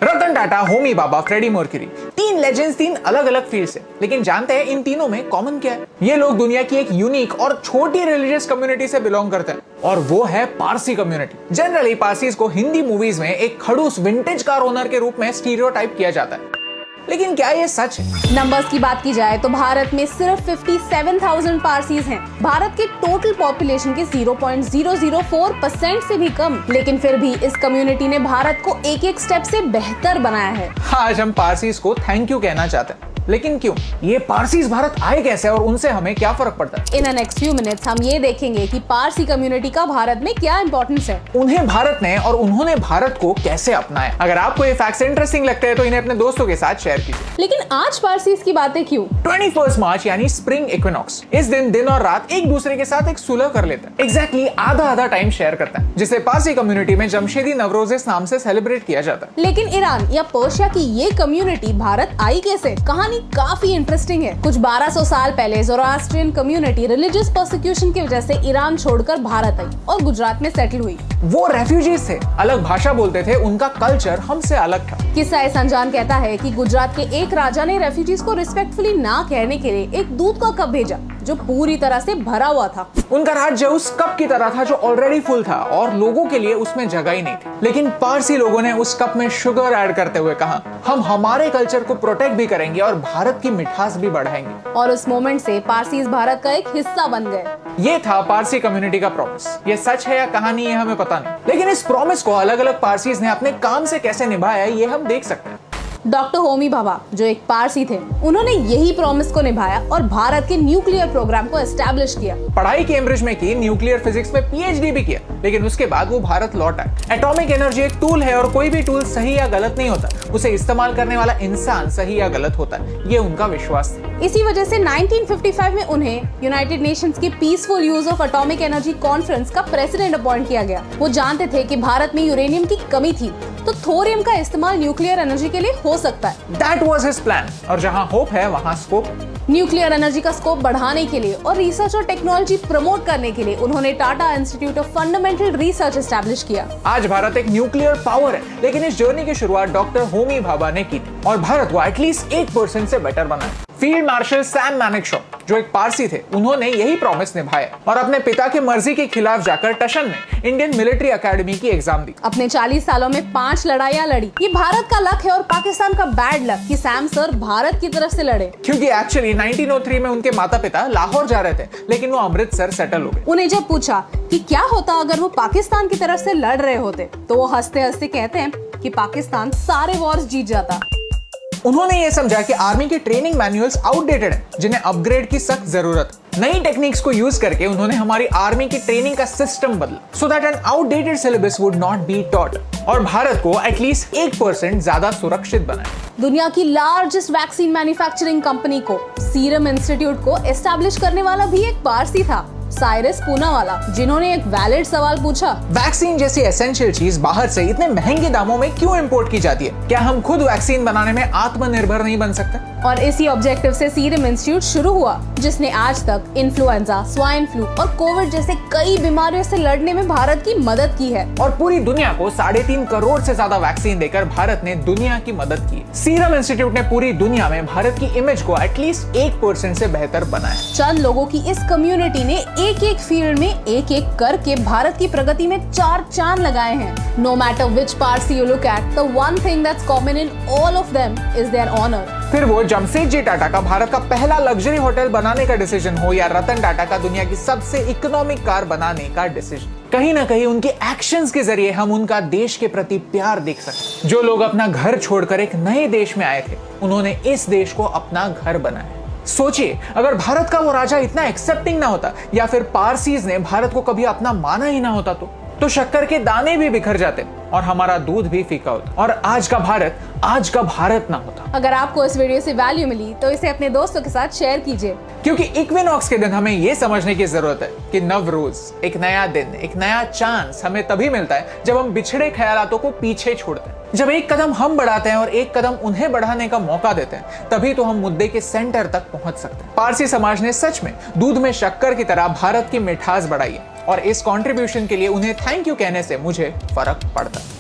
Ratan Tata, Homi Bhabha, Freddie Mercury, तीन legends, तीन अलग अलग फील्ड से। लेकिन जानते हैं इन तीनों में कॉमन क्या है? ये लोग दुनिया की एक यूनिक और छोटी रिलीजियस कम्युनिटी से बिलोंग करते हैं और वो है पारसी कम्युनिटी। जनरली पारसीज को हिंदी मूवीज में एक खड़ूस विंटेज कार ओनर के रूप में स्टीरियोटाइप किया जाता है, लेकिन क्या ये सच है? नंबर्स की बात की जाए तो भारत में सिर्फ 57,000 पारसीज हैं। भारत के टोटल पॉपुलेशन के 0.004% से भी कम। लेकिन फिर भी इस कम्युनिटी ने भारत को एक एक स्टेप से बेहतर बनाया है। आज हम पारसीज को थैंक यू कहना चाहते हैं, लेकिन क्यों? ये पारसीज भारत आए कैसे और उनसे हमें क्या फर्क पड़ता है? In the next few minutes हम ये देखेंगे कि पारसी कम्युनिटी का भारत में क्या इंपॉर्टेंस है, उन्हें भारत ने और उन्होंने भारत को कैसे अपनाया। अगर आपको ये फैक्ट्स इंटरेस्टिंग लगते हैं तो इन्हें अपने दोस्तों के साथ शेयर कीजिए। लेकिन आज पारसीज की बातें क्यों? 21 मार्च यानी स्प्रिंग इक्विनॉक्स। इस दिन दिन और रात एक दूसरे के साथ एक सुलह कर लेते हैं। एग्जैक्टली आधा टाइम शेयर करता है, जिसे पारसी कम्युनिटी में जमशेदी नवरोज नाम से सेलिब्रेट किया जाता है। लेकिन ईरान या पर्शिया की ये कम्युनिटी भारत आई कैसे? कहानी काफी इंटरेस्टिंग है। कुछ 1200 साल पहले ज़ोरास्ट्रियन कम्युनिटी रिलीजियस परसिक्यूशन की वजह से ईरान छोड़कर भारत आई और गुजरात में सेटल हुई। वो रेफ्यूजीज थे, अलग भाषा बोलते थे, उनका कल्चर हमसे अलग था। किस्सा संजान कहता है कि गुजरात के एक राजा ने रेफ्यूजीज को रिस्पेक्टफुली ना कहने के लिए एक दूध का कप भेजा जो पूरी तरह से भरा हुआ था। उनका राज्य उस कप की तरह था जो ऑलरेडी फुल था और लोगों के लिए उसमें जगह ही नहीं थी। लेकिन पारसी लोगों ने उस कप में शुगर ऐड करते हुए कहा, हम हमारे कल्चर को प्रोटेक्ट भी करेंगे और भारत की मिठास भी बढ़ाएंगे। और उस मोमेंट से पारसीज भारत का एक हिस्सा बन गए। ये था पारसी कम्युनिटी का प्रॉमिस। ये सच है या कहानी है हमें पता नहीं, लेकिन इस प्रॉमिस को अलग अलग पारसीज ने अपने काम से कैसे निभाया ये हम देख सकते हैं। डॉक्टर होमी भाभा जो एक पारसी थे, उन्होंने यही प्रॉमिस को निभाया और भारत के न्यूक्लियर प्रोग्राम को एस्टैब्लिश किया। पढ़ाई कैम्ब्रिज में की, न्यूक्लियर फिजिक्स में पीएचडी भी किया, लेकिन उसके बाद वो भारत लौट आए। एटॉमिक एनर्जी एक टूल है और कोई भी टूल सही या गलत नहीं होता, उसे इस्तेमाल करने वाला इंसान सही या गलत होता है, ये उनका विश्वास था। इसी वजह से 1955 में उन्हें यूनाइटेड नेशंस की peaceful use of atomic energy conference का प्रेसिडेंट अपॉइंट किया गया। वो जानते थे कि भारत में यूरेनियम की कमी थी, तो थोरियम का इस्तेमाल न्यूक्लियर एनर्जी के लिए हो सकता है। That was his plan। और जहां होप है वहां स्कोप। न्यूक्लियर एनर्जी का स्कोप बढ़ाने के लिए और रिसर्च और टेक्नोलॉजी प्रमोट करने के लिए उन्होंने Tata institute of fundamental research establish किया। आज भारत एक न्यूक्लियर पावर है, लेकिन इस जर्नी की शुरुआत डॉक्टर होमी भाभा ने की थी और भारत को एटलीस्ट 1% से बेटर बनाया। फील्ड मार्शल सैम मैनेक्शॉ जो एक पारसी थे, उन्होंने यही प्रॉमिस निभाया और अपने पिता की मर्जी के खिलाफ जाकर टशन में इंडियन मिलिट्री एकेडमी की एग्जाम दी। अपने 40 सालों में 5 लड़ाइयां लड़ी। ये भारत का लक है और पाकिस्तान का बैड लक कि सैम सर भारत की तरफ से लड़े। क्योंकि एक्चुअली 1903 में उनके माता पिता लाहौर जा रहे थे, लेकिन वो अमृतसर सेटल हो गए। उन्हें जब पूछा कि क्या होता अगर वो पाकिस्तान की तरफ से लड़ रहे होते, तो वो हंसते हंसते कहते हैं कि पाकिस्तान सारे वॉर्स जीत जाता। उन्होंने ये समझा कि आर्मी के ट्रेनिंग मैनुअल्स आउटडेटेड हैं, जिन्हें अपग्रेड की सख्त जरूरत है। नई टेक्निक्स को यूज करके उन्होंने हमारी आर्मी की ट्रेनिंग का सिस्टम बदला, so that an outdated syllabus would not be taught, और भारत को एटलीस्ट 1% ज्यादा सुरक्षित बनाया। दुनिया की लार्जेस्ट वैक्सीन मैन्युफैक्चरिंग कंपनी को, सीरम इंस्टीट्यूट को एस्टैब्लिश करने वाला भी एक पारसी था, साइरस पूनावाला, जिन्होंने एक वैलिड सवाल पूछा, वैक्सीन जैसी एसेंशियल चीज बाहर से इतने महंगे दामों में क्यों इंपोर्ट की जाती है? क्या हम खुद वैक्सीन बनाने में आत्मनिर्भर नहीं बन सकते? और इसी ऑब्जेक्टिव से सीरम इंस्टीट्यूट शुरू हुआ, जिसने आज तक इन्फ्लुएंजा, स्वाइन फ्लू और कोविड जैसे कई बीमारियों से लड़ने में भारत की मदद की है। और पूरी दुनिया को 3.5 करोड़ से ज्यादा वैक्सीन देकर भारत ने दुनिया की मदद की। सीरम इंस्टीट्यूट ने पूरी दुनिया में भारत की इमेज को एटलीस्ट 1% से बेहतर बनाया। चंद लोगों की इस कम्युनिटी ने एक एक फील्ड में एक एक करके भारत की प्रगति में 4 चांद लगाए हैं। No matter which Parsi you look at, the one thing that's common in all of them is their honour. फिर वो जमशेदजी टाटा का भारत का पहला लग्जरी होटल बनाने का डिसीजन हो या रतन टाटा का दुनिया की सबसे इकोनॉमिक कार बनाने का डिसीजन, कहीं ना कहीं उनके एक्शंस के जरिए हम उनका देश के प्रति प्यार देख सकते। जो लोग अपना घर छोड़कर एक नए देश में आए थे, उन्होंने इस देश को अपना घर बनाया। सोचिए, अगर भारत का वो राजा इतना एक्सेप्टिंग ना होता या फिर पारसीज ने भारत को कभी अपना माना ही ना होता, तो शक्कर के दाने भी बिखर जाते और हमारा दूध भी फीका होता और आज का भारत ना होता। अगर आपको इस वीडियो से वैल्यू मिली तो इसे अपने दोस्तों के साथ शेयर कीजिए, क्योंकि इक्विनॉक्स के दिन हमें ये समझने की जरूरत है कि नवरोज, एक नया दिन, एक नया चांस हमें तभी मिलता है जब हम बिछड़े ख्यालातों को पीछे छोड़ते हैं। जब एक कदम हम बढ़ाते हैं और एक कदम उन्हें बढ़ाने का मौका देते हैं, तभी तो हम मुद्दे के सेंटर तक पहुंच सकते हैं। पारसी समाज ने सच में दूध में शक्कर की तरह भारत की मिठास बढ़ाई है और इस कंट्रीब्यूशन के लिए उन्हें थैंक यू कहने से मुझे फर्क पड़ता है।